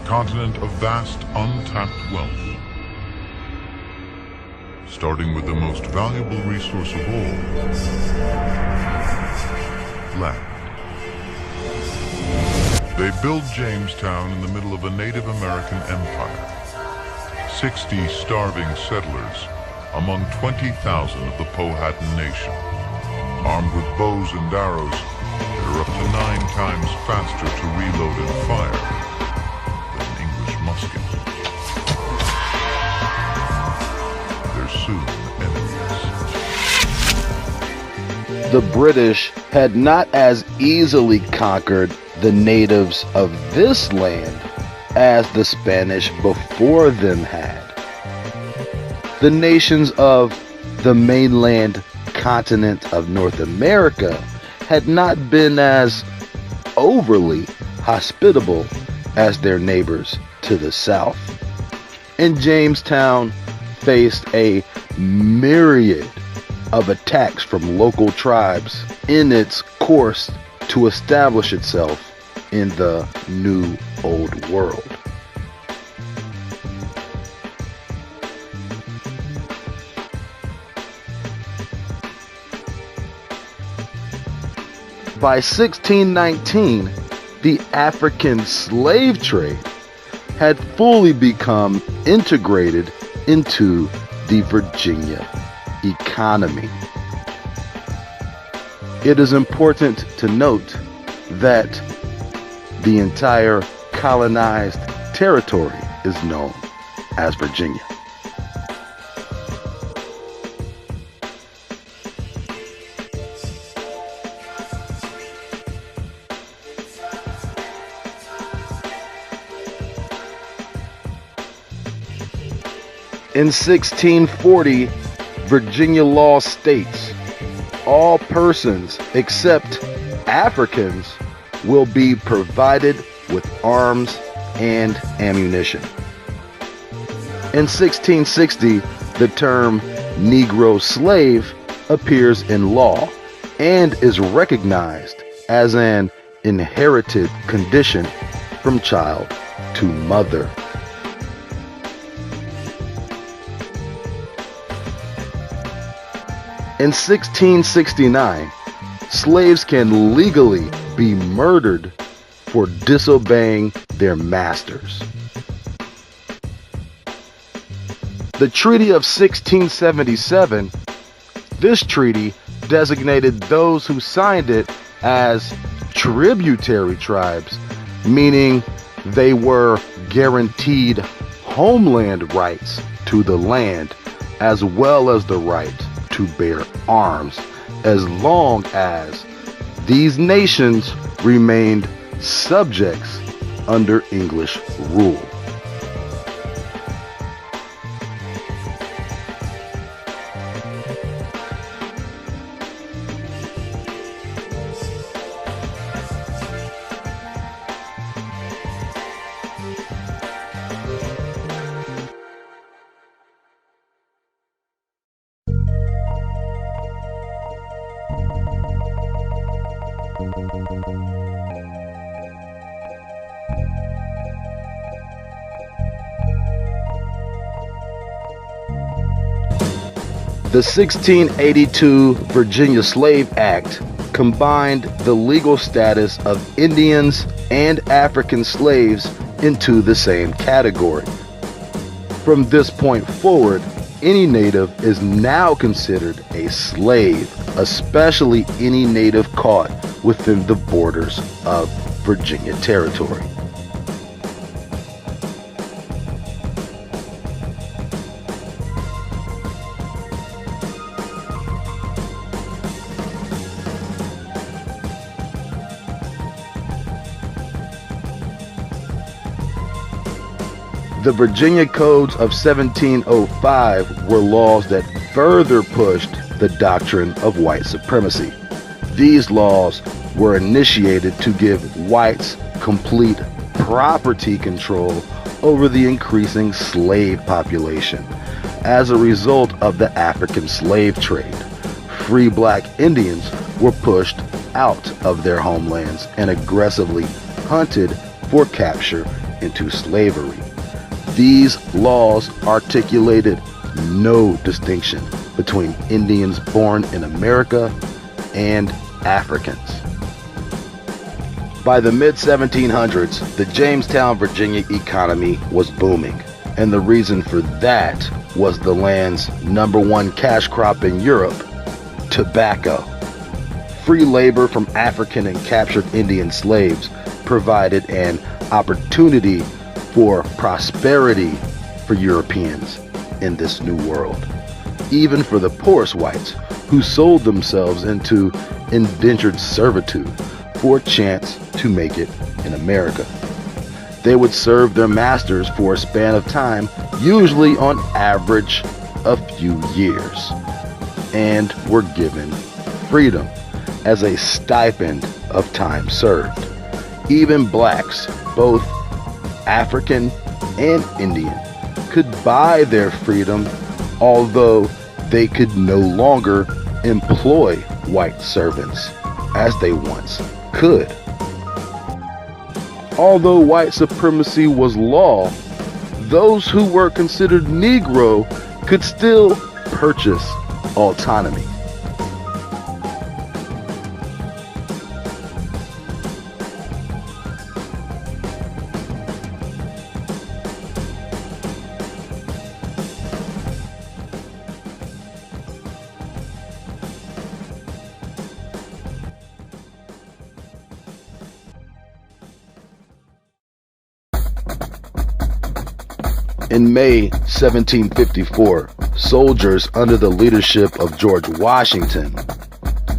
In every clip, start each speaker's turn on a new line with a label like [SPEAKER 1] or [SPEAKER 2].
[SPEAKER 1] continent of vast, untapped wealth. Starting with the most valuable resource of all, land. They built Jamestown in the middle of a Native American empire. 60 starving settlers among 20,000 of the Powhatan Nation, armed with bows and arrows that are up to 9 times faster to reload and fire than an English musket. They're soon enemies.
[SPEAKER 2] The British had not as easily conquered the natives of this land as the Spanish before them had. The nations of the mainland continent of North America had not been as overly hospitable as their neighbors to the south. And Jamestown faced a myriad of attacks from local tribes in its course to establish itself in the New Old World. By 1619, the African slave trade had fully become integrated into the Virginia economy. It is important to note that the entire colonized territory is known as Virginia. In 1640, Virginia law states, all persons except Africans will be provided with arms and ammunition. In 1660, the term Negro slave appears in law and is recognized as an inherited condition from child to mother. In 1669, slaves can legally be murdered for disobeying their masters. The Treaty of 1677, this treaty designated those who signed it as tributary tribes, meaning they were guaranteed homeland rights to the land as well as the right to bear arms as long as these nations remained subjects under English rule. The 1682 Virginia Slave Act combined the legal status of Indians and African slaves into the same category. From this point forward, any native is now considered a slave, especially any native caught within the borders of Virginia territory. The Virginia Codes of 1705 were laws that further pushed the doctrine of white supremacy. These laws were initiated to give whites complete property control over the increasing slave population. As a result of the African slave trade, free black Indians were pushed out of their homelands and aggressively hunted for capture into slavery. These laws articulated no distinction between Indians born in America and Africans. By the mid-1700s, the Jamestown, Virginia economy was booming, and the reason for that was the land's #1 cash crop in Europe, tobacco. Free labor from African and captured Indian slaves provided an opportunity for prosperity for Europeans in this new world, even for the poorest whites who sold themselves into indentured servitude for a chance to make it in America. They would serve their masters for a span of time, usually on average a few years, and were given freedom as a stipend of time served. Even blacks, both African and Indian, could buy their freedom, although they could no longer employ white servants as they once could. Although white supremacy was law, those who were considered Negro could still purchase autonomy. In May 1754, soldiers under the leadership of George Washington,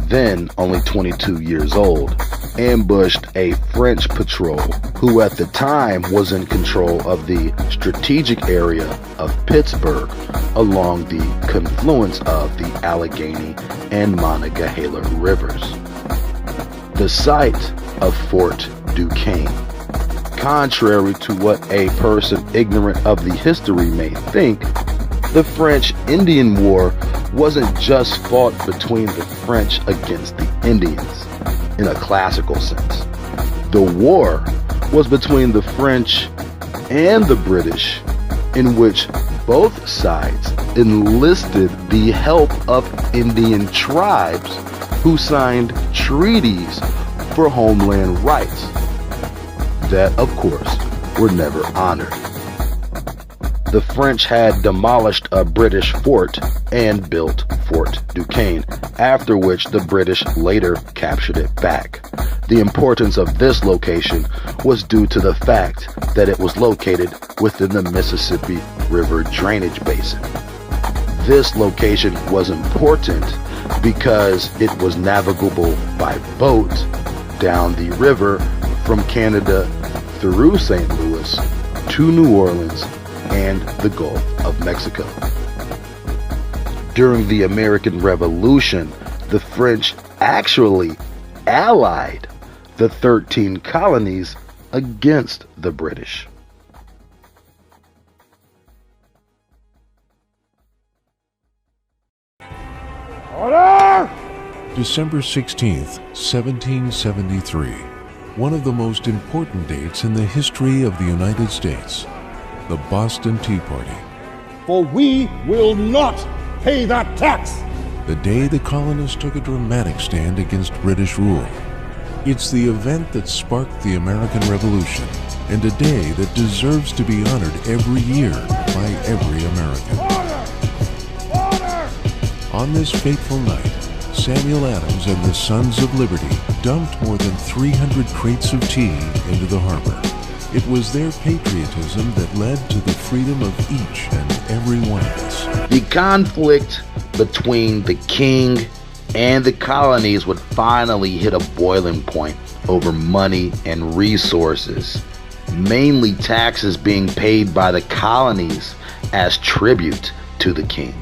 [SPEAKER 2] then only 22 years old, ambushed a French patrol who at the time was in control of the strategic area of Pittsburgh along the confluence of the Allegheny and Monongahela rivers. The site of Fort Duquesne. Contrary to what a person ignorant of the history may think, the French-Indian War wasn't just fought between the French against the Indians in a classical sense. The war was between the French and the British, in which both sides enlisted the help of Indian tribes who signed treaties for homeland rights that, of course, were never honored. The French had demolished a British fort and built Fort Duquesne, after which the British later captured it back. The importance of this location was due to the fact that it was located within the Mississippi River drainage basin. This location was important because it was navigable by boat down the river from Canada through St. Louis to New Orleans and the Gulf of Mexico. During the American Revolution, the French actually allied the 13 colonies against the British.
[SPEAKER 3] Order! December 16th, 1773. One of the most important dates in the history of the United States, the Boston Tea Party.
[SPEAKER 4] For we will not pay that tax.
[SPEAKER 3] The day the colonists took a dramatic stand against British rule. It's the event that sparked the American Revolution, and a day that deserves to be honored every year by every American.
[SPEAKER 4] Order!
[SPEAKER 3] On this fateful night, Samuel Adams and the Sons of Liberty dumped more than 300 crates of tea into the harbor. It was their patriotism that led to the freedom of each and every one of us.
[SPEAKER 2] The conflict between the king and the colonies would finally hit a boiling point over money and resources, mainly taxes being paid by the colonies as tribute to the king.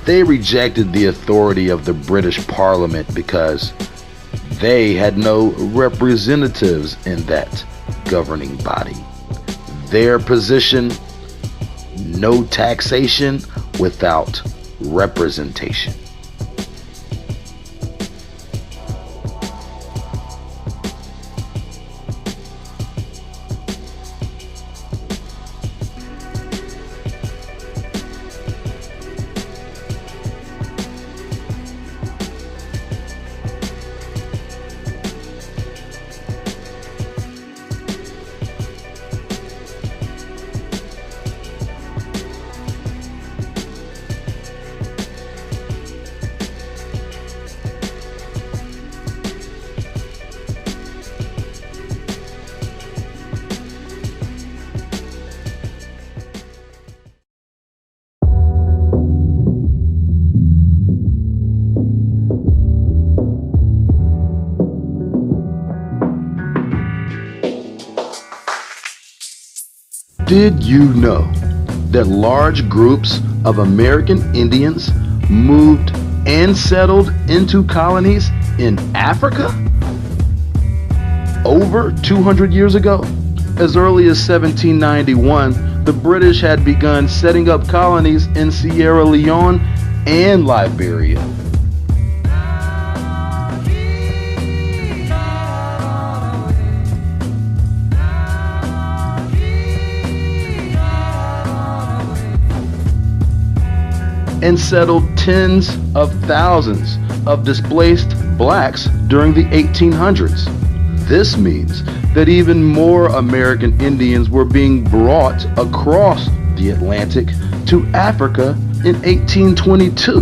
[SPEAKER 2] They rejected the authority of the British Parliament because they had no representatives in that governing body. Their position: no taxation without representation. Did you know that large groups of American Indians moved and settled into colonies in Africa over 200 years ago? As early as 1791, the British had begun setting up colonies in Sierra Leone and Liberia. And settled tens of thousands of displaced blacks during the 1800s. This means that even more American Indians were being brought across the Atlantic to Africa in 1822.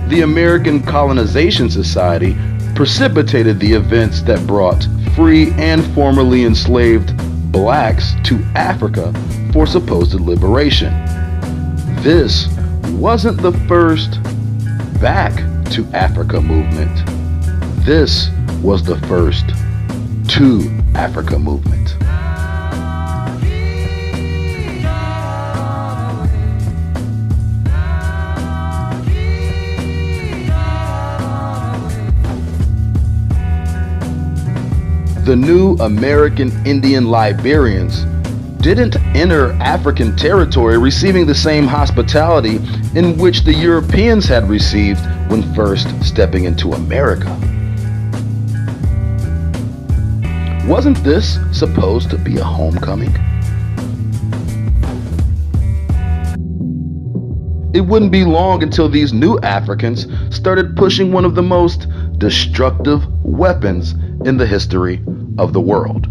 [SPEAKER 2] The American Colonization Society precipitated the events that brought free and formerly enslaved blacks to Africa for supposed liberation. This wasn't the first Back to Africa movement. This was the first To Africa movement. The new American Indian Liberians didn't enter African territory receiving the same hospitality in which the Europeans had received when first stepping into America. Wasn't this supposed to be a homecoming? It wouldn't be long until these new Africans started pushing one of the most destructive weapons in the history of the world.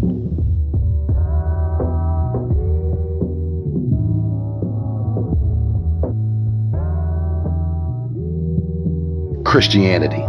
[SPEAKER 2] Christianity.